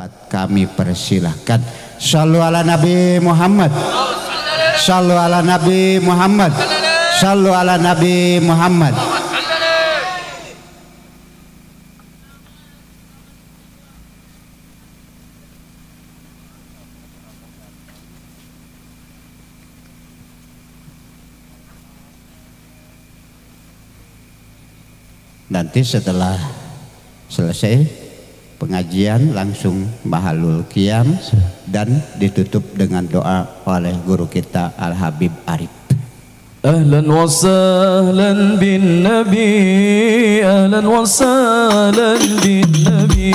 dapat kami persilahkan. Shallu ala Nabi Muhammad. Shallu ala Nabi Muhammad. Shallu ala Nabi Muhammad. Nanti setelah selesai pengajian langsung mahalul qiyam dan ditutup dengan doa oleh guru kita Al Habib Arif. أهلا وسهلا بالنبي أهلا وسهلا بالنبي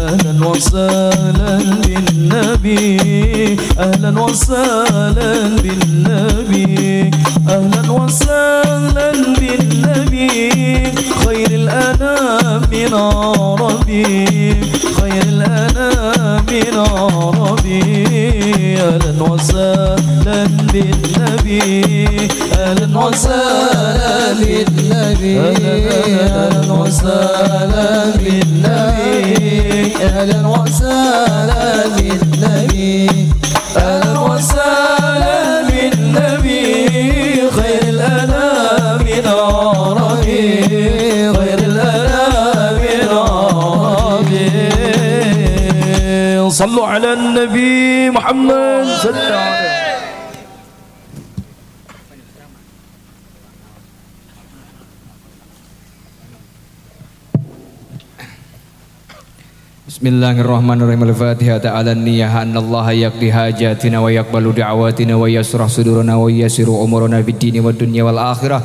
أهلا وسهلا بالنبي أهلا وسهلا بالنبي أهلا وسهلا بالنبي خير الأنام من عربي خير الأنام من عربي أهلا وسهلا بالنبي أهلا وسهلا بالنبي أهلا وسهلا بالنبي أهلا وسهلا بالنبي أهلا وسهلا بالنبي خير الأنام من عربي خير الأنام من عربي صلوا على النبي محمد صلى الله عليه وسلم. Bismillahirrahmanirrahim. Al-Fatihah. Ta'ala niyah annallaha yaqdi hajatina wa yaqbalu da'awatina wa yasrah sudurana wa yasiru umurana fid dini wad dunya wal akhirah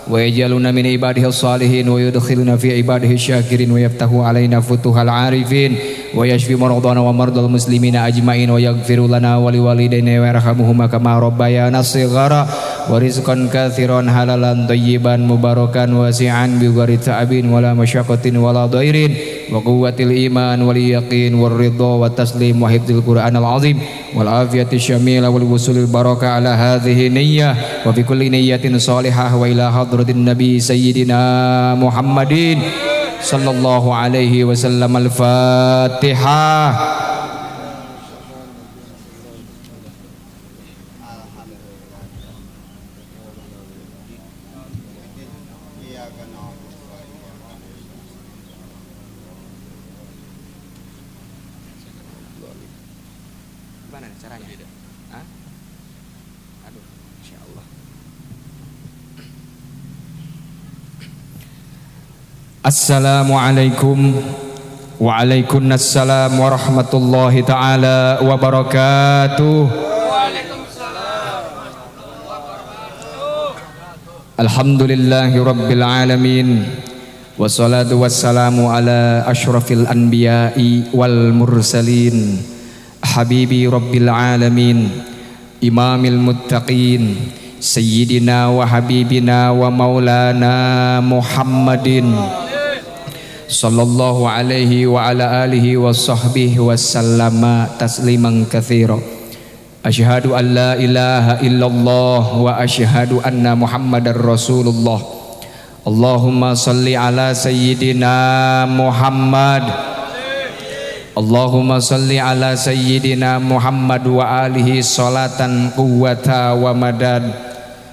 wa yajaluna min ibadihi salihin wa yudkhiluna fi ibadihi syakirin wa yaftahu alaina futuhal arifin wa yashfi maradana wa mardal muslimina ajmain wa yaghfiru lana wa liwalidayna wa yarhamuhuma kama rabbayana shighara wa rizqan katsiran halalan thayyiban mubarakan wasi'an bi ghairi ta'abin wala masyaqqatin wala dhairin wa quwwatil iman wal yaqin war ridha wa taslim wa hifdzil qur'anil azim wal afiyati syamila wal wusulil barakah ala hadhihi niyyah wa fi kulli niyyatin salihah wa ila hadratin nabi sayyidina Muhammadin sallallahu alaihi wasallam. Al-Fatihah. Gimana caranya? Hah? Aduh, insyaallah. Assalamualaikum waalaikumsalam warahmatullahi taala wabarakatuh. Alhamdulillahi rabbil alamin. Wassalatu wassalamu ala asyrafil anbiya'i wal mursalin. Habibi rabbil alamin, imamil muttaqin, sayyidina wa habibina wa maulana Muhammadin sallallahu alaihi wa ala alihi wa sahbihi wa sallama tasliman katsira. Asyhadu an la ilaha illallah wa asyhadu anna Muhammadar Rasulullah. Allahumma salli ala sayyidina Muhammad. Allahumma salli ala sayyidina Muhammad wa alihi salatan quwwata wa madad,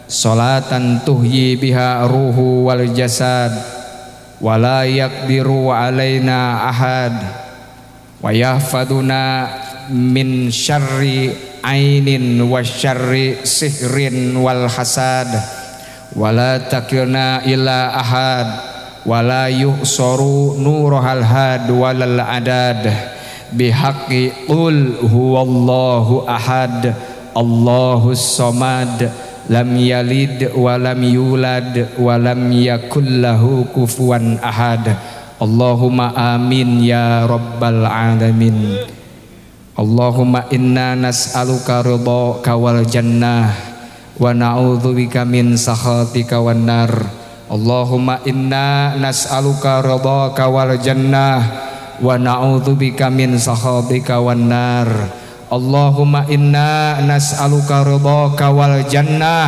salatan tuhyi biha ruhu wal jasad wa la yaqdiru alaina ahad wa yahfaduna min syarri ainin wa syarri sihrin wal hasad wa la takilna ila ahad wa la yuhsaru nuruhal had walal adad bihaqqi qul huwallahu ahad Allahus samad lam yalid wa lam yulad wa lam yakul lahu kufuwan ahad. Allahumma amin ya rabbal alamin. Allahumma inna nas'aluka ridhaka wal jannah wa na'udzubika min sakhatika wan nar. Allahumma inna nas'aluka ridhaka wal jannah wa na'udzubika min sakhatika wan nar. Allahumma inna nas'aluka ridhaka wal jannah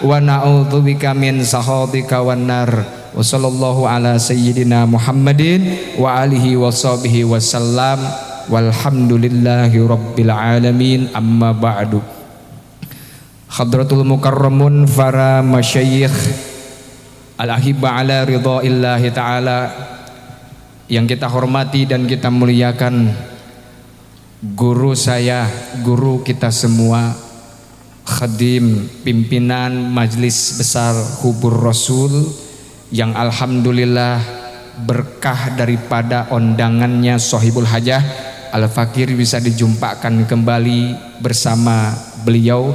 wa na'udzubika min sakhatika wan nar. Wa sallallahu ala sayyidina Muhammadin wa alihi wa sahbihi wasallam. walhamdulillahi rabbil alamin. Amma ba'du. Hadratul mukarramun para masyayikh al-ahibba ala ridhaillahi ta'ala yang kita hormati dan kita muliakan, guru saya, guru kita semua, khadim pimpinan Majelis Besar Hubur Rasul yang alhamdulillah berkah daripada undangannya Sohibul Hajah Al-Fakir bisa dijumpakan kembali bersama beliau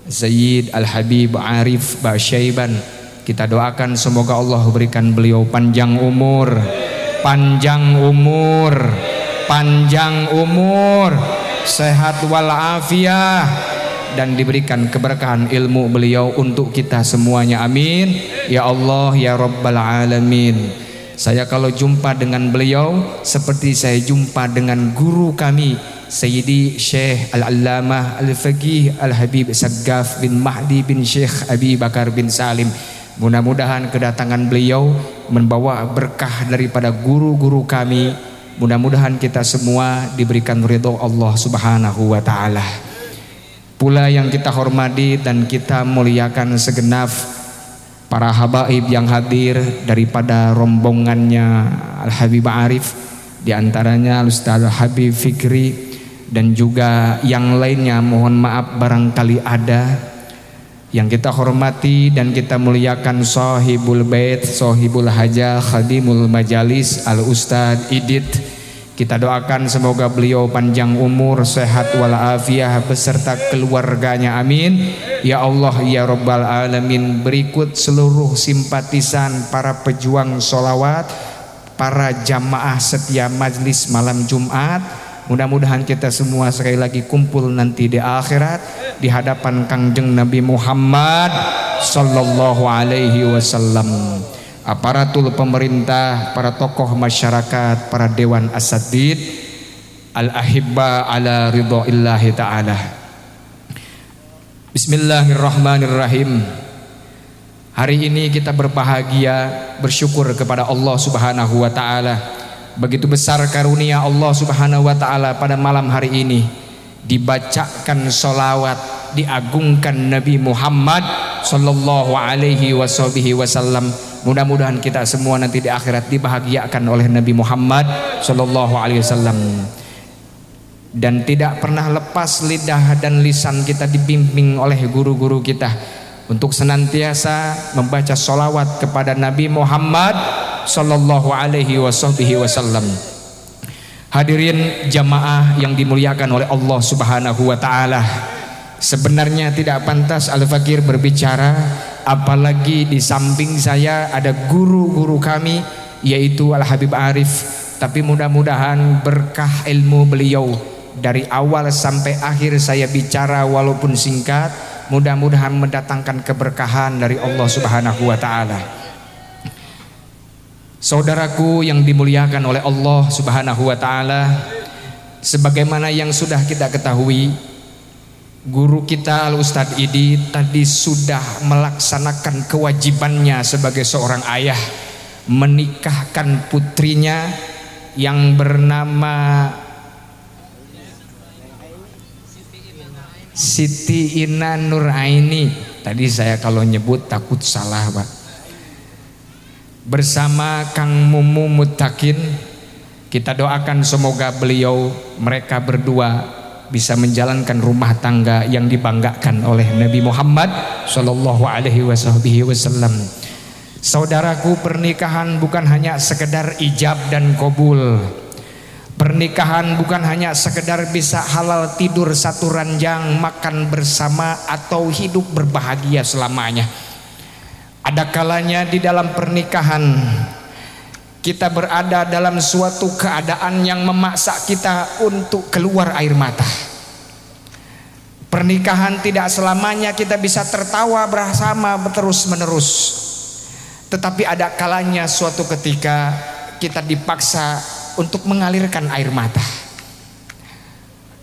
Sayyid Al-Habib Arif Basyaiban. Kita doakan semoga Allah berikan beliau panjang umur, panjang umur, sehat walafiat, dan diberikan keberkahan ilmu beliau untuk kita semuanya, amin ya Allah ya Rabbal Alamin. Saya kalau jumpa dengan beliau seperti saya jumpa dengan guru kami Sayyidi Syekh Al-Allamah Al-Faqih Al-Habib Saggaf bin Mahdi bin Syekh Abi Bakar bin Salim. Mudah-mudahan kedatangan beliau membawa berkah daripada guru-guru kami. Mudah-mudahan kita semua diberikan ridho Allah Subhanahu wa taala. Pula yang kita hormati dan kita muliakan segenap para habaib yang hadir daripada rombongannya Al-Habib Arif, diantaranya Ustaz Habib Fikri dan juga yang lainnya, mohon maaf barangkali ada. Yang kita hormati dan kita muliakan Sahibul Bait, Sahibul Hajah, Khadimul Majalis Al-Ustaz Idit. Kita doakan semoga beliau panjang umur, sehat walafiat beserta keluarganya, amin ya Allah ya Rabbal Alamin. Berikut seluruh simpatisan para pejuang sholawat, para jamaah setia majlis malam Jumat. Mudah-mudahan kita semua sekali lagi kumpul nanti di akhirat di hadapan Kangjeng Nabi Muhammad sallallahu alaihi wasallam. Aparatul pemerintah, para tokoh masyarakat, para dewan asatid, al-ahibba ala ridhaillahi ta'ala. Bismillahirrahmanirrahim. Hari ini kita berbahagia, bersyukur kepada Allah Subhanahu wa ta'ala. Begitu besar karunia Allah Subhanahu wa ta'ala pada malam hari ini. Dibacakan sholawat, diagungkan Nabi Muhammad sallallahu alaihi wasallam. Mudah-mudahan kita semua nanti di akhirat dibahagiakan oleh Nabi Muhammad sallallahu alaihi wasallam. Dan tidak pernah lepas lidah dan lisan kita dibimbing oleh guru-guru kita untuk senantiasa membaca sholawat kepada Nabi Muhammad sallallahu alaihi wasallam. Hadirin jamaah yang dimuliakan oleh Allah Subhanahu wa taala. Sebenarnya tidak pantas Al-Fakir berbicara, apalagi di samping saya ada guru-guru kami yaitu Al-Habib Arif. Tapi mudah-mudahan berkah ilmu beliau dari awal sampai akhir saya bicara walaupun singkat, mudah-mudahan mendatangkan keberkahan dari Allah Subhanahu wa taala. Saudaraku yang dimuliakan oleh Allah Subhanahu wa taala, sebagaimana yang sudah kita ketahui, guru kita Al-Ustadz Idi tadi sudah melaksanakan kewajibannya sebagai seorang ayah, menikahkan putrinya yang bernama Siti Ina Nuraini. Tadi saya kalau nyebut takut salah, Pak. Bersama Kang Mumu Mutakin, kita doakan semoga mereka berdua bisa menjalankan rumah tangga yang dibanggakan oleh Nabi Muhammad sallallahu alaihi wasallam. Saudaraku, pernikahan bukan hanya sekedar ijab dan kabul. Pernikahan bukan hanya sekedar bisa halal tidur satu ranjang, makan bersama atau hidup berbahagia selamanya. Ada kalanya di dalam pernikahan kita berada dalam suatu keadaan yang memaksa kita untuk keluar air mata. Pernikahan tidak selamanya kita bisa tertawa bersama terus menerus, tetapi ada kalanya suatu ketika kita dipaksa untuk mengalirkan air mata.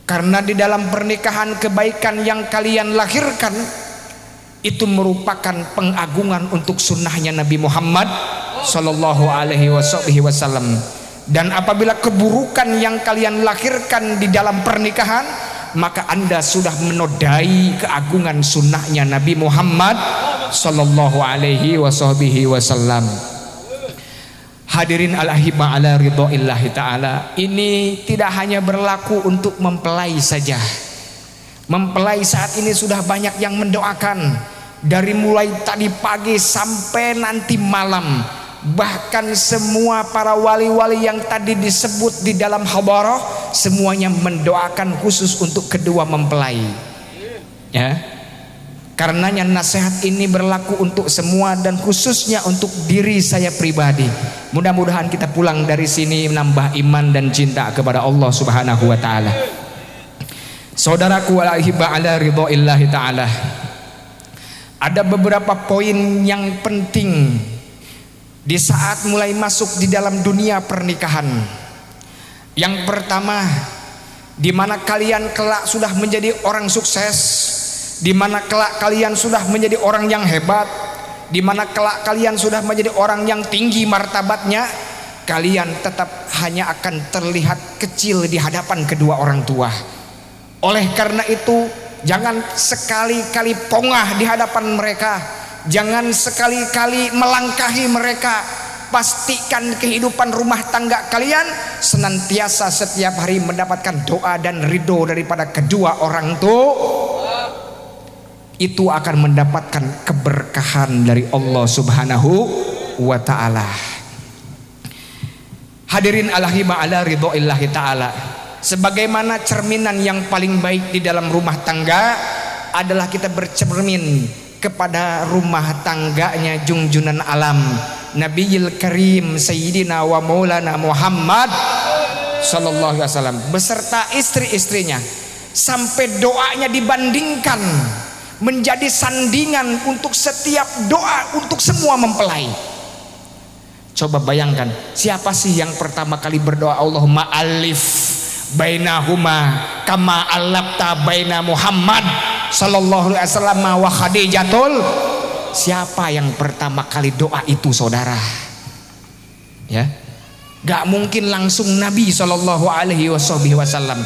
Karena di dalam pernikahan kebaikan yang kalian lahirkan itu merupakan pengagungan untuk sunnahnya Nabi Muhammad sallallahu alaihi wasallam. Dan apabila keburukan yang kalian lahirkan di dalam pernikahan, maka Anda sudah menodai keagungan sunnahnya Nabi Muhammad sallallahu alaihi wasallam. Hadirin al-ahibah ala ridhoillahi ta'ala, ini tidak hanya berlaku untuk mempelai saja. Mempelai saat ini sudah banyak yang mendoakan, dari mulai tadi pagi sampai nanti malam. Bahkan semua para wali-wali yang tadi disebut di dalam hadarah, semuanya mendoakan khusus untuk kedua mempelai. Ya, karenanya nasihat ini berlaku untuk semua dan khususnya untuk diri saya pribadi. Mudah-mudahan kita pulang dari sini menambah iman dan cinta kepada Allah Subhanahu wa taala. Saudaraku al-ahibba ala ridhoillahi taala, ada beberapa poin yang penting di saat mulai masuk di dalam dunia pernikahan. Yang pertama, di mana kalian kelak sudah menjadi orang sukses, di mana kelak kalian sudah menjadi orang yang hebat, di mana kelak kalian sudah menjadi orang yang tinggi martabatnya, kalian tetap hanya akan terlihat kecil di hadapan kedua orang tua. Oleh karena itu, jangan sekali-kali pongah di hadapan mereka, jangan sekali-kali melangkahi mereka. Pastikan kehidupan rumah tangga kalian senantiasa setiap hari mendapatkan doa dan ridho daripada kedua orang tua. Itu akan mendapatkan keberkahan dari Allah Subhanahu wa ta'ala. Hadirin al-ahibah ala ridhoillahi ta'ala, sebagaimana cerminan yang paling baik di dalam rumah tangga adalah kita bercermin kepada rumah tangganya junjunan alam Nabiyil Karim Sayyidina wa Maulana Muhammad sallallahu alaihi wasallam beserta istri-istrinya, sampai doanya dibandingkan menjadi sandingan untuk setiap doa untuk semua mempelai. Coba bayangkan, siapa sih yang pertama kali berdoa Allahumma alif bainahuma kama alafta baina Muhammad sallallahu alaihi wasallam wa Khadijatul? Siapa yang pertama kali doa itu, saudara? Ya, gak mungkin langsung Nabi sallallahu alaihi wasallam.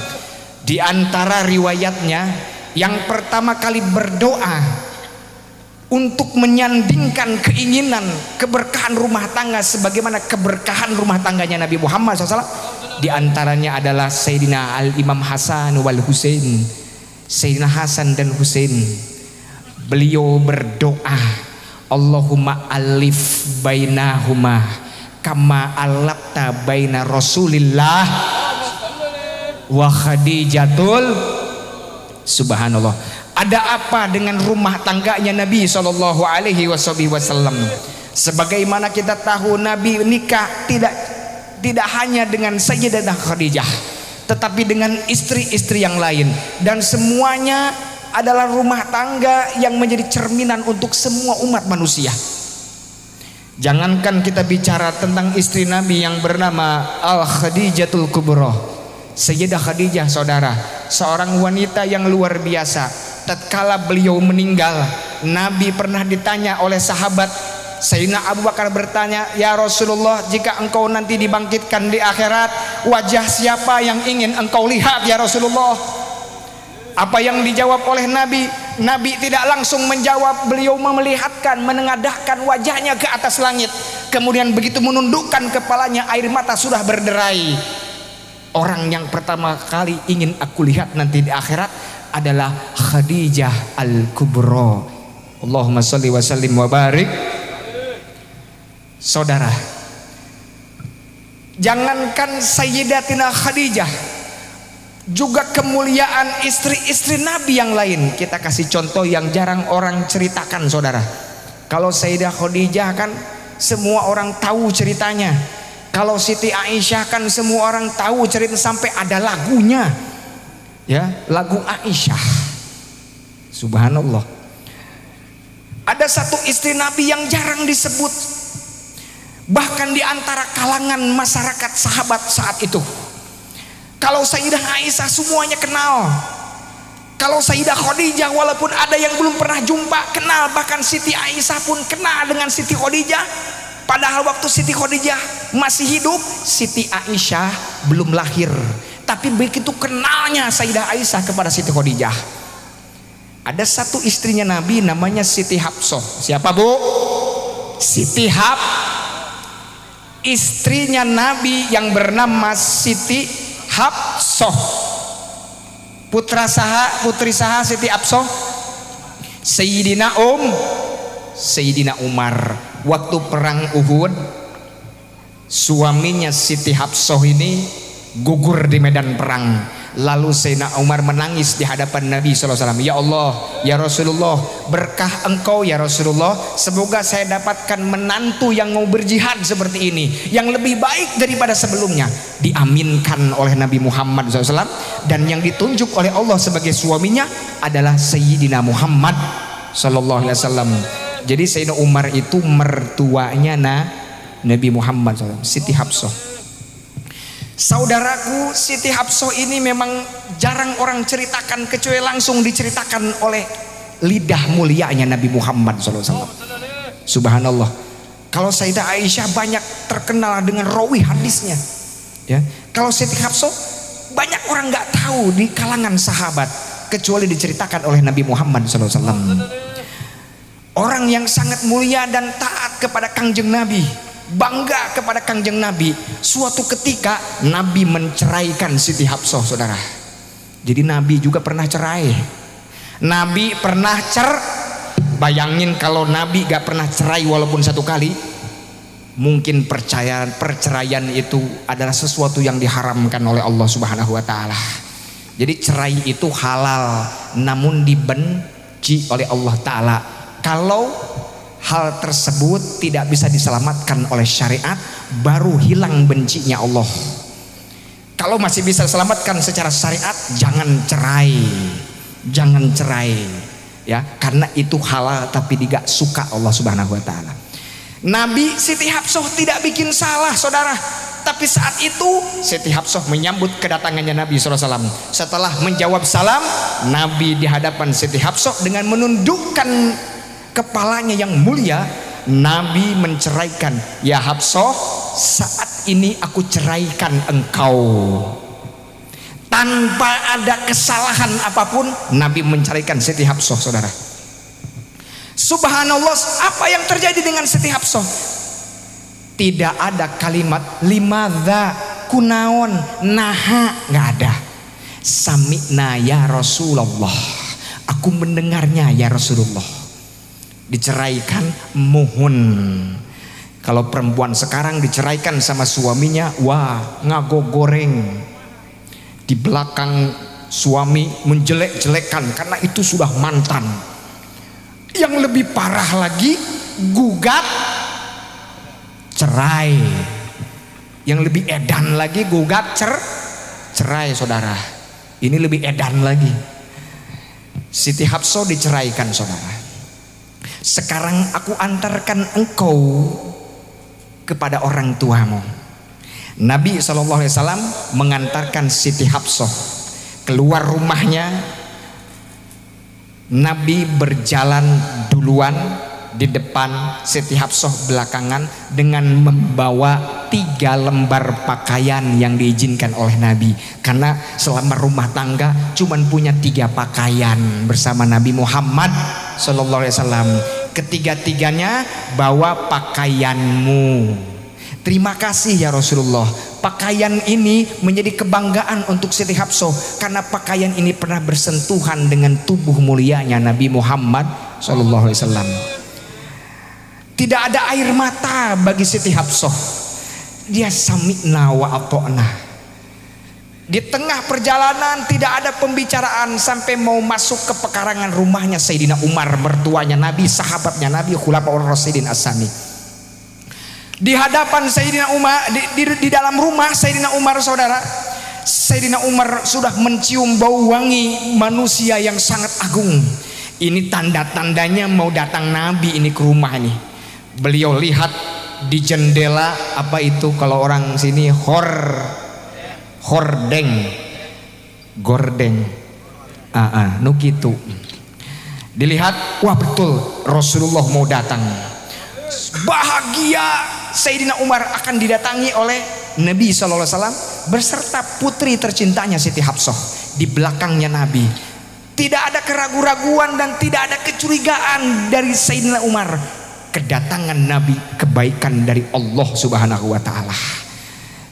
Di antara riwayatnya, yang pertama kali berdoa untuk menyandingkan keinginan keberkahan rumah tangga sebagaimana keberkahan rumah tangganya Nabi Muhammad SAW, di antaranya adalah Sayyidina Al-Imam Hasan wal Husain, Sayyidina Hasan dan Husain. Beliau berdoa, Allahumma alif bainahuma kama alafta baina Rasulillah wa Khadijatul. Subhanallah. Ada apa dengan rumah tangganya Nabi sallallahu alaihi wasallam? Sebagaimana kita tahu, Nabi nikah tidak hanya dengan Sayyidah Khadijah, tetapi dengan istri-istri yang lain, dan semuanya adalah rumah tangga yang menjadi cerminan untuk semua umat manusia. Jangankan kita bicara tentang istri Nabi yang bernama Al-Khadijatul Kubra, Sayyidah Khadijah, saudara, seorang wanita yang luar biasa. Tatkala beliau meninggal, Nabi pernah ditanya oleh sahabat. Sayyidina Abu Bakar bertanya, ya Rasulullah, jika engkau nanti dibangkitkan di akhirat, wajah siapa yang ingin engkau lihat ya Rasulullah? Apa yang dijawab oleh Nabi? Nabi tidak langsung menjawab, beliau memelihatkan, menengadahkan wajahnya ke atas langit. Kemudian begitu menundukkan kepalanya, air mata sudah berderai. Orang yang pertama kali ingin aku lihat nanti di akhirat adalah Khadijah Al-Kubra. Allahumma sholli wa sallim wa barik. Saudara, jangankan Sayyidatina Khadijah, juga kemuliaan istri-istri Nabi yang lain. Kita kasih contoh yang jarang orang ceritakan, saudara. Kalau Sayyidah Khadijah kan semua orang tahu ceritanya. Kalau Siti Aisyah kan semua orang tahu cerita, sampai ada lagunya, ya, lagu Aisyah. Subhanallah. Ada satu istri Nabi yang jarang disebut, bahkan di antara kalangan masyarakat sahabat saat itu. Kalau Sayyidah Aisyah semuanya kenal. Kalau Sayyidah Khadijah walaupun ada yang belum pernah jumpa kenal, bahkan Siti Aisyah pun kenal dengan Siti Khadijah. Padahal waktu Siti Khadijah masih hidup, Siti Aisyah belum lahir. Tapi begitu kenalnya Sayyidah Aisyah kepada Siti Khadijah. Ada satu istrinya Nabi namanya Siti Hafsah. Siapa bu? Siti istrinya Nabi yang bernama Siti Hafsah. Putri saha Siti Hafsah? Sayyidina Umar. Waktu perang Uhud, suaminya Siti Hafsah ini gugur di medan perang. Lalu Sayyidina Umar menangis di hadapan Nabi SAW. Ya Allah, ya Rasulullah, berkah engkau ya Rasulullah, semoga saya dapatkan menantu yang mau berjihad seperti ini, yang lebih baik daripada sebelumnya. Diaminkan oleh Nabi Muhammad SAW. Dan yang ditunjuk oleh Allah sebagai suaminya adalah Sayyidina Muhammad SAW. Jadi Sayyidina Umar itu mertuanya Nabi Muhammad SAW, Siti Hafsah. Saudaraku, Siti Hafsah ini memang jarang orang ceritakan, kecuali langsung diceritakan oleh lidah mulianya Nabi Muhammad SAW. Subhanallah. Kalau Sayyidah Aisyah banyak terkenal dengan rawi hadisnya, ya. Kalau Siti Hafsah banyak orang nggak tahu di kalangan sahabat, kecuali diceritakan oleh Nabi Muhammad SAW. Orang yang sangat mulia dan taat kepada Kangjeng Nabi, bangga kepada Kangjeng Nabi. Suatu ketika Nabi menceraikan Siti Hafsah, saudara. Jadi Nabi juga pernah cerai. Nabi pernah bayangin kalau Nabi gak pernah cerai walaupun satu kali, mungkin perceraian itu adalah sesuatu yang diharamkan oleh Allah Subhanahu wa taala. Jadi cerai itu halal, namun dibenci oleh Allah taala. Kalau hal tersebut tidak bisa diselamatkan oleh syariat, baru hilang bencinya Allah. Kalau masih bisa diselamatkan secara syariat, jangan cerai, ya, karena itu halal tapi tidak suka Allah Subhanahu wa taala. Nabi Siti Hafsah tidak bikin salah, saudara. Tapi saat itu Siti Hafsah menyambut kedatangannya Nabi SAW. Setelah menjawab salam, Nabi di hadapan Siti Hafsah dengan menundukkan kepalanya yang mulia, Nabi menceraikan. Ya Hafsah, saat ini aku ceraikan engkau. Tanpa ada kesalahan apapun, Nabi menceraikan Siti Hafsah, saudara. Subhanallah, apa yang terjadi dengan Siti Hafsah? Tidak ada kalimat limadza, kunaon, naha, nggak ada. Sami'na ya Rasulullah, aku mendengarnya ya Rasulullah. Diceraikan, mohon. Kalau perempuan sekarang diceraikan sama suaminya, wah, ngago goreng. Di belakang suami menjelek-jelekan karena itu sudah mantan. Yang lebih parah lagi, gugat cerai. Yang lebih edan lagi, gugat cerai, saudara. Ini lebih edan lagi. Siti Hafsah diceraikan, saudara. Sekarang aku antarkan engkau kepada orang tuamu. Nabi SAW mengantarkan Siti Hafsah keluar rumahnya. Nabi berjalan duluan di depan, Siti Hafsah belakangan, dengan membawa 3 lembar pakaian yang diizinkan oleh Nabi. Karena selama rumah tangga cuman punya 3 pakaian bersama Nabi Muhammad SAW. Ketiga-tiganya bawa pakaianmu. Terima kasih ya Rasulullah. Pakaian ini menjadi kebanggaan untuk Siti Hafsah karena pakaian ini pernah bersentuhan dengan tubuh mulianya Nabi Muhammad SAW. Tidak ada air mata bagi Siti Hafsah. Dia sami'na wa ata'na. Di tengah perjalanan tidak ada pembicaraan sampai mau masuk ke pekarangan rumahnya Sayyidina Umar, mertuanya Nabi, sahabatnya Nabi, Khulafaur Rasyidin As-Sani. Di hadapan Sayyidina Umar, di dalam rumah Sayyidina Umar, saudara, Sayyidina Umar sudah mencium bau wangi manusia yang sangat agung. Ini tanda-tandanya mau datang Nabi ini ke rumah ini. Beliau lihat di jendela, apa itu kalau orang sini gordeng, nu gitu. Dilihat, wah betul Rasulullah mau datang. bahagia Sayyidina Umar akan didatangi oleh Nabi SAW beserta putri tercintanya Siti Hafsah di belakangnya Nabi. Tidak ada keraguan-raguan dan tidak ada kecurigaan dari Sayyidina Umar. Kedatangan Nabi kebaikan dari Allah Subhanahu wa taala.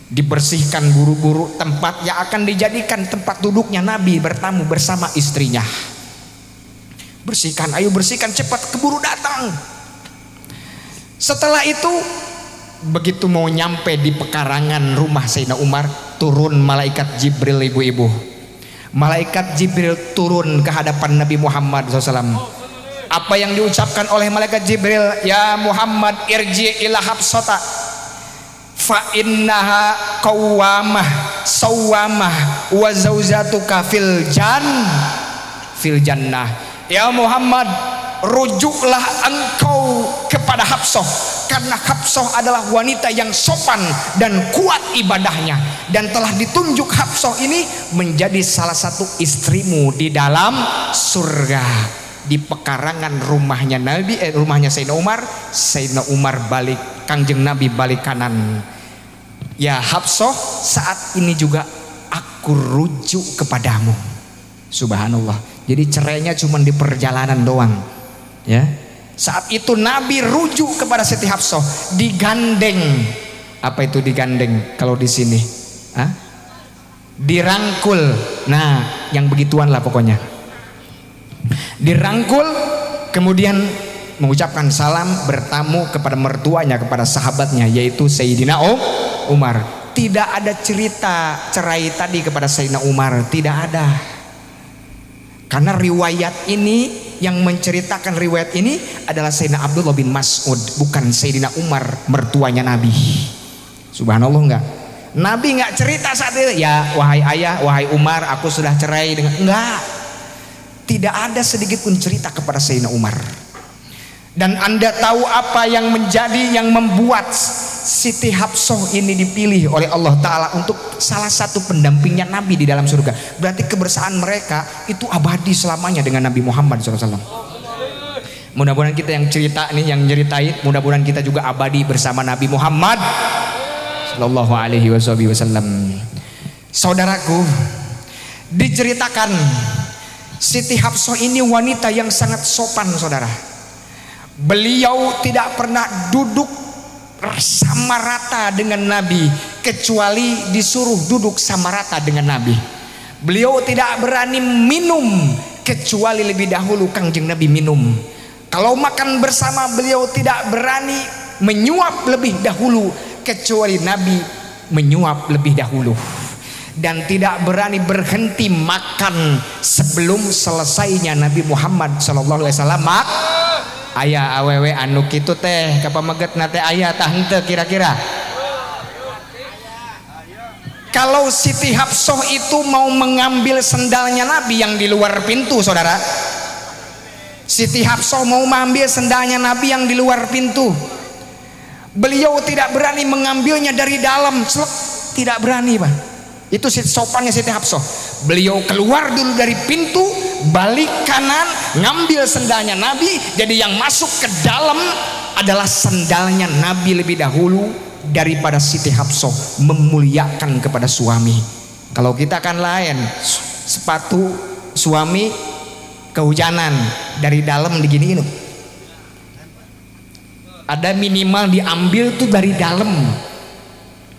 Dibersihkan buru-buru tempat yang akan dijadikan tempat duduknya Nabi bertamu bersama istrinya. Bersihkan, ayo bersihkan, cepat, keburu datang. Setelah itu begitu mau nyampe di pekarangan rumah Sayyidina Umar, turun malaikat Jibril, ibu-ibu. Malaikat Jibril turun ke hadapan Nabi Muhammad SAW. Apa yang diucapkan oleh malaikat Jibril? Ya Muhammad, irji ila Hafsata fa innaha qawwamah sawwamah wa zaujatuka fil jannah. Ya Muhammad, rujuklah engkau kepada Hafsah, karena Hafsah adalah wanita yang sopan dan kuat ibadahnya, dan telah ditunjuk Hafsah ini menjadi salah satu istrimu di dalam surga. Di pekarangan rumahnya Nabi, rumahnya Sayyidina Umar balik, Kangjeng Nabi balik kanan. Ya Hafsah, saat ini juga aku rujuk kepadamu. Subhanallah. Jadi cerainya cuma di perjalanan doang. Ya. Saat itu Nabi rujuk kepada Siti Hafsah, digandeng. Apa itu digandeng kalau di sini? Hah? Dirangkul. Nah, yang begituan lah pokoknya. Dirangkul, kemudian mengucapkan salam, bertamu kepada mertuanya, kepada sahabatnya, yaitu Sayyidina Umar. Tidak ada cerita cerai tadi kepada Sayyidina Umar, tidak ada. Karena riwayat ini, yang menceritakan riwayat ini adalah Sayyidina Abdullah bin Mas'ud, bukan Sayyidina Umar, mertuanya Nabi. Subhanallah, enggak? Nabi enggak cerita saat itu, ya wahai ayah, wahai Umar, aku sudah cerai dengan, enggak. Tidak ada sedikit pun cerita kepada Sayyidina Umar. Dan Anda tahu apa yang menjadi, yang membuat Siti Hafsah ini dipilih oleh Allah Ta'ala untuk salah satu pendampingnya Nabi di dalam surga. Berarti kebersamaan mereka itu abadi selamanya dengan Nabi Muhammad SAW. Mudah-mudahan kita yang cerita nih, yang nyeritain, mudah-mudahan kita juga abadi bersama Nabi Muhammad Sallallahu Alaihi Wasallam. Saudaraku, diceritakan Siti Hafsah ini wanita yang sangat sopan, saudara. Beliau tidak pernah duduk sama rata dengan Nabi, kecuali disuruh duduk sama rata dengan Nabi. Beliau tidak berani minum kecuali lebih dahulu Kangjeng Nabi minum. Kalau makan bersama, beliau tidak berani menyuap lebih dahulu kecuali Nabi menyuap lebih dahulu. Dan tidak berani berhenti makan sebelum selesainya Nabi Muhammad SAW ayah awewe anu kitu teh kapamaget nate ayah tah henteu kira-kira. Kalau Siti Hafsah itu mau mengambil sendalnya Nabi yang di luar pintu, saudara, Siti Hafsah mau mengambil sendalnya Nabi yang di luar pintu, beliau tidak berani mengambilnya dari dalam, tidak berani, Pak. Itu sopannya Siti Hafsah. Beliau keluar dulu dari pintu, balik kanan, ngambil sendalnya Nabi. Jadi yang masuk ke dalam adalah sendalnya Nabi lebih dahulu daripada Siti Hafsah memuliakan kepada suami. Kalau kita kan lain, sepatu suami kehujanan dari dalam diginiin, ada minimal diambil tuh dari dalam.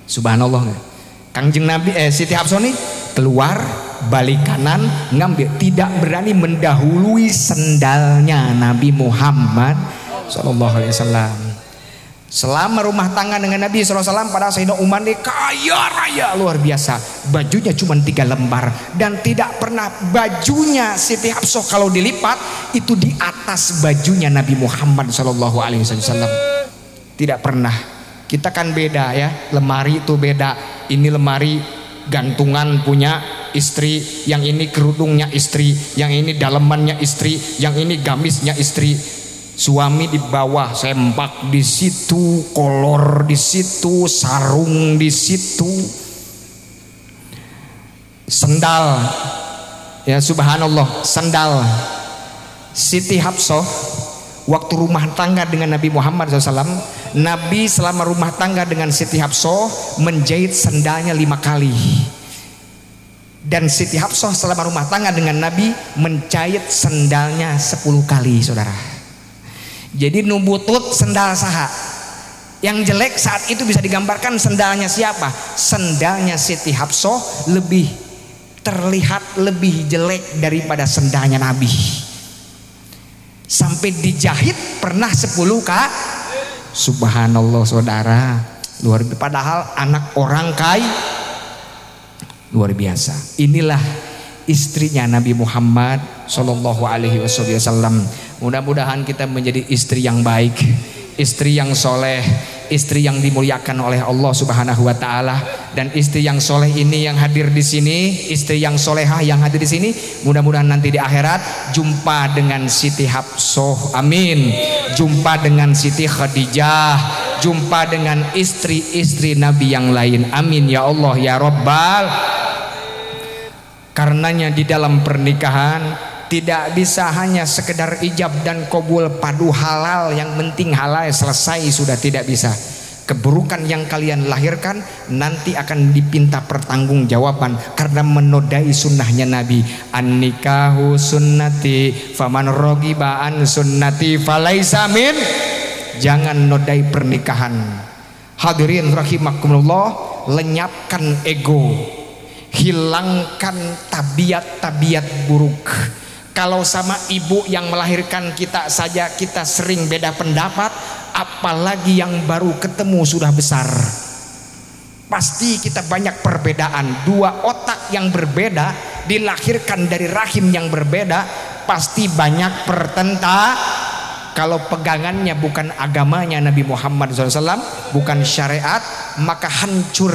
Subhanallah. Kangjeng Nabi Siti Hafsah nih keluar, balik kanan, ngambil, tidak berani mendahului sendalnya Nabi Muhammad SAW. Selama rumah tangga dengan Nabi SAW, pada Sayyidina Umar ini kaya raya luar biasa. Bajunya cuma 3 lembar, dan tidak pernah bajunya Siti Hafsah kalau dilipat itu di atas bajunya Nabi Muhammad SAW. Tidak pernah. Kita kan beda ya, lemari itu beda. Ini lemari gantungan punya istri, yang ini kerudungnya istri, yang ini dalemannya istri, yang ini gamisnya istri. Suami di bawah, sempak di situ, kolor di situ, sarung di situ, sendal. Ya subhanallah, sendal Siti Hafsah waktu rumah tangga dengan Nabi Muhammad SAW, Nabi selama rumah tangga dengan Siti Hafsah menjahit sendalnya 5 kali, dan Siti Hafsah selama rumah tangga dengan Nabi menjahit sendalnya 10 kali, saudara. Jadi nubutut sendal saha yang jelek saat itu bisa digambarkan sendalnya siapa? Sendalnya Siti Hafsah lebih terlihat lebih jelek daripada sendalnya Nabi. Sampai dijahit pernah 10 kali. Subhanallah, saudara. Padahal anak orang kaya, luar biasa. Inilah istrinya Nabi Muhammad Shallallahu Alaihi Wasallam. Mudah-mudahan kita menjadi istri yang baik, istri yang soleh, istri yang dimuliakan oleh Allah Subhanahu Wa Taala. Dan istri yang soleh ini yang hadir di sini, istri yang solehah yang hadir di sini, mudah-mudahan nanti di akhirat jumpa dengan Siti Hafsah, amin. Jumpa dengan Siti Khadijah, jumpa dengan istri-istri Nabi yang lain, amin ya Allah ya Rabbal. Karenanya di dalam pernikahan tidak bisa hanya sekedar ijab dan qabul padu halal, yang penting halal selesai sudah, tidak bisa. Keburukan yang kalian lahirkan nanti akan dipinta pertanggungjawaban karena menodai sunnahnya Nabi. An-nikahu sunnati faman rogiba an sunnati falaisa min. Jangan nodai pernikahan. Hadirin rahimakumullah, lenyapkan ego, hilangkan tabiat-tabiat buruk. Kalau sama ibu yang melahirkan kita saja kita sering beda pendapat, apalagi yang baru ketemu sudah besar. Pasti kita banyak perbedaan. Dua otak yang berbeda dilahirkan dari rahim yang berbeda, pasti banyak pertentangan. Kalau pegangannya bukan agamanya Nabi Muhammad SAW, bukan syariat, maka hancur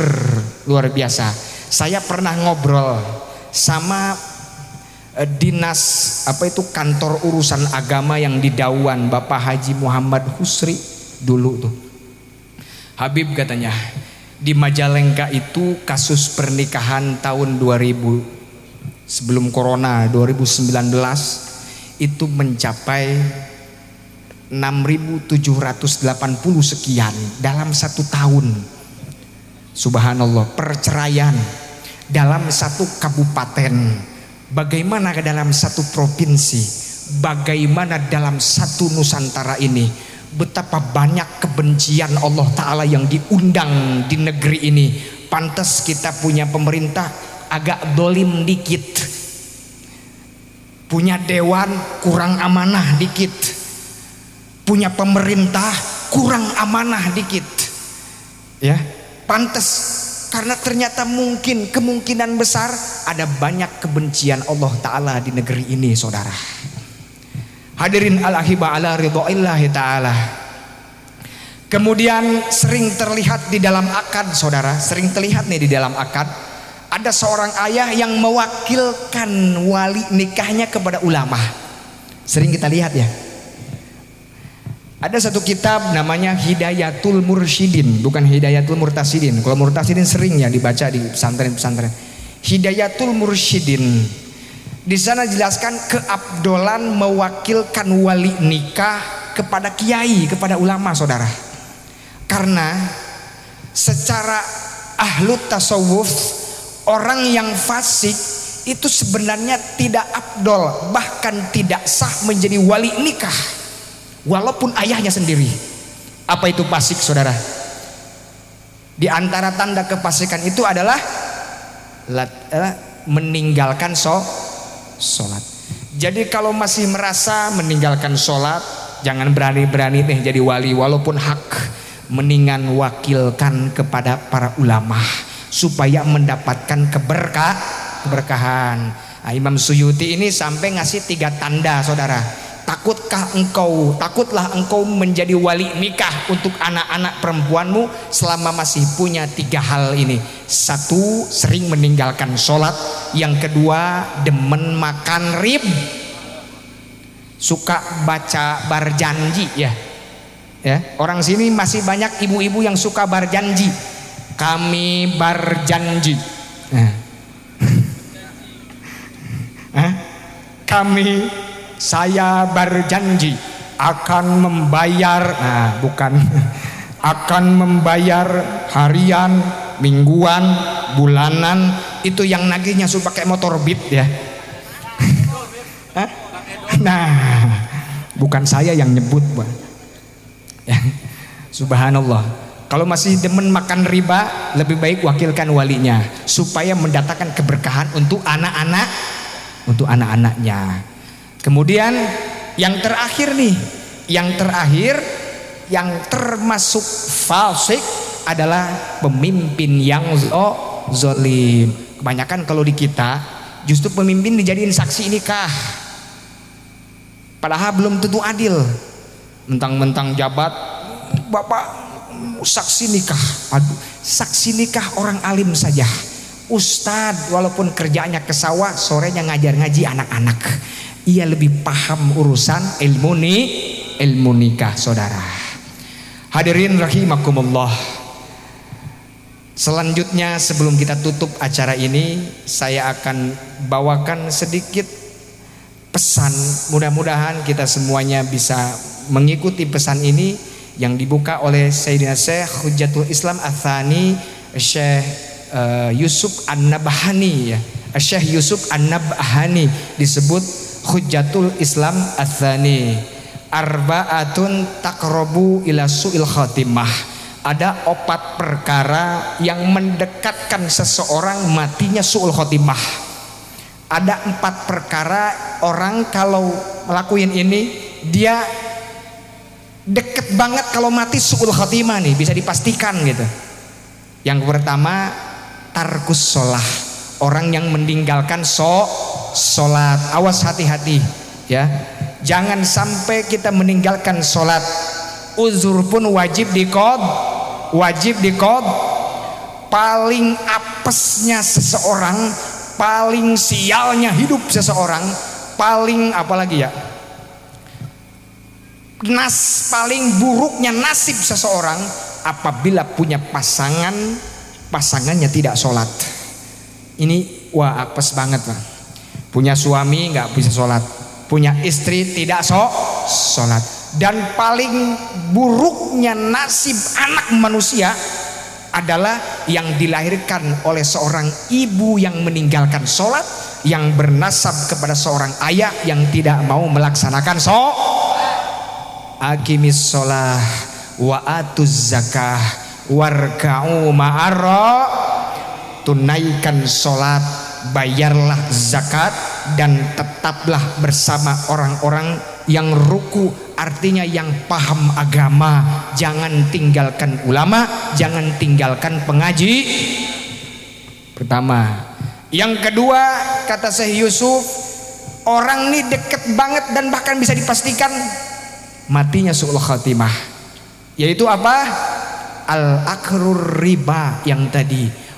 luar biasa. Saya pernah ngobrol sama dinas kantor urusan agama yang di Dawan, Bapak Haji Muhammad Husri dulu tuh. Habib katanya di Majalengka itu kasus pernikahan tahun 2000 sebelum corona 2019 itu mencapai 6.780 sekian dalam 1 tahun. Subhanallah, perceraian dalam 1 kabupaten. Bagaimana dalam 1 provinsi, bagaimana dalam 1 Nusantara ini, betapa banyak kebencian Allah Ta'ala yang diundang di negeri ini. Pantas kita punya pemerintah agak dolim dikit, punya dewan kurang amanah dikit, punya pemerintah kurang amanah dikit, ya pantas. Karena ternyata kemungkinan besar ada banyak kebencian Allah Ta'ala di negeri ini, saudara. Hadirin al-ahiba ala ridho'illahi ta'ala. Kemudian sering terlihat di dalam akad, saudara, sering terlihat nih di dalam akad, ada seorang ayah yang mewakilkan wali nikahnya kepada ulama. Sering kita lihat ya. Ada 1 kitab namanya Hidayatul Mursyidin, bukan Hidayatul Murtasidin. Kalau Murtasidin sering ya dibaca di pesantren-pesantren. Hidayatul Mursyidin. Di sana jelaskan keabdolan mewakilkan wali nikah kepada kiai, kepada ulama, saudara. Karena secara ahlu tasawuf, orang yang fasik itu sebenarnya tidak abdol, bahkan tidak sah menjadi wali nikah. Walaupun ayahnya sendiri. Apa itu fasik, saudara? Di antara tanda kefasikan itu adalah meninggalkan sholat. Jadi kalau masih merasa meninggalkan sholat, jangan berani-berani nih jadi wali. Walaupun hak, mendingan wakilkan kepada para ulama supaya mendapatkan keberkahan. Nah, Imam Suyuti ini sampai ngasih 3 tanda, saudara. Takutlah engkau menjadi wali nikah untuk anak-anak perempuanmu selama masih punya 3 hal ini. 1, sering meninggalkan sholat. Yang kedua, demen makan rib, suka baca berjanji ya. Orang sini masih banyak ibu-ibu yang suka berjanji. Kami berjanji. Saya berjanji akan membayar, bukan akan membayar harian, mingguan, bulanan. Itu yang nagihnya suruh pakai motor Beat ya. Nah, bukan saya yang nyebut, Bang. Ya. Subhanallah. Kalau masih demen makan riba, lebih baik wakilkan walinya supaya mendatangkan keberkahan untuk anak-anaknya. Kemudian yang terakhir nih, yang termasuk fasik adalah pemimpin yang zalim. Kebanyakan kalau di kita justru pemimpin dijadiin saksi nikah, padahal belum tentu adil. Mentang-mentang jabat, bapak saksi nikah. Aduh, saksi nikah orang alim saja. Ustadz walaupun kerjaannya ke sawah, sorenya ngajar ngaji anak-anak. Ia lebih paham urusan ilmu nikah, saudara. Hadirin rahimakumullah. Selanjutnya sebelum kita tutup acara ini, saya akan bawakan sedikit pesan. Mudah-mudahan kita semuanya bisa mengikuti pesan ini yang dibuka oleh Sayyidina Syekh Hujjatul Islam Ats-Tsani, Syekh Yusuf An-Nabhani ya. Syekh Yusuf An-Nabhani disebut Hujjatul Islam Ats-Tsani. Arba'atun taqrabu ila su'il khatimah. Ada 4 perkara yang mendekatkan seseorang matinya su'ul khatimah. Ada 4 perkara orang kalau melakukan ini dia deket banget kalau mati su'ul khatimah nih, bisa dipastikan gitu. Yang pertama, tarkus sholah. Orang yang meninggalkan sholat. Awas, hati-hati ya. Jangan sampai kita meninggalkan sholat. Uzur pun wajib diqad. Paling apesnya seseorang, paling sialnya hidup seseorang, paling apalagi ya, paling buruknya nasib seseorang apabila punya pasangannya tidak sholat. Ini wah apes banget lah. Punya suami nggak bisa sholat, punya istri tidak sholat, dan paling buruknya nasib anak manusia adalah yang dilahirkan oleh seorang ibu yang meninggalkan sholat, yang bernasab kepada seorang ayah yang tidak mau melaksanakan aqimis sholah wa atuz zakah warka'u ma'arra. Tunaikan sholat, bayarlah zakat, dan tetaplah bersama orang-orang yang ruku, artinya yang paham agama. Jangan tinggalkan ulama, jangan tinggalkan pengaji. Pertama. Yang kedua, kata Syekh Yusuf, orang ini deket banget dan bahkan bisa dipastikan matinya su'ul khatimah. Yaitu apa? Al-akrur riba, yang tadi,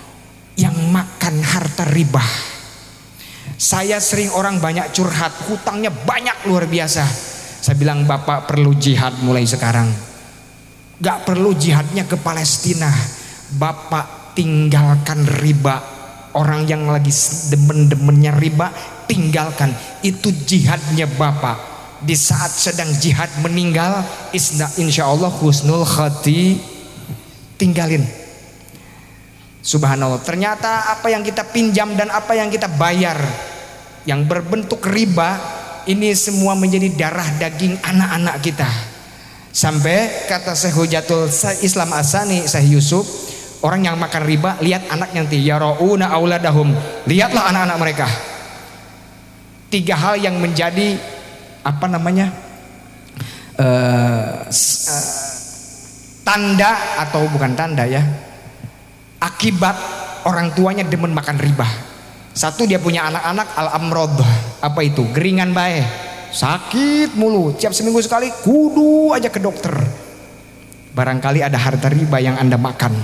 yang makan harta riba. Saya sering orang banyak curhat, hutangnya banyak luar biasa. Saya bilang, bapak perlu jihad mulai sekarang. Gak perlu jihadnya ke Palestina. Bapak tinggalkan riba. Orang yang lagi demen-demennya riba, tinggalkan. Itu jihadnya bapak. Di saat sedang jihad meninggal, insya Allah husnul khati, tinggalin. Subhanallah, ternyata apa yang kita pinjam dan apa yang kita bayar yang berbentuk riba ini semua menjadi darah daging anak-anak kita. Sampai kata Syekh Hujjatul Islam Ats-Tsani, Syekh Yusuf, orang yang makan riba lihat anaknya nanti, yarauna auladahum, lihatlah anak-anak mereka. 3 hal yang menjadi apa namanya tanda atau bukan tanda ya, akibat orang tuanya demen makan riba. 1, dia punya anak-anak al-amrod. Apa itu? Geringan bae, sakit mulu, tiap seminggu sekali kudu aja ke dokter. Barangkali ada harta riba yang Anda makan.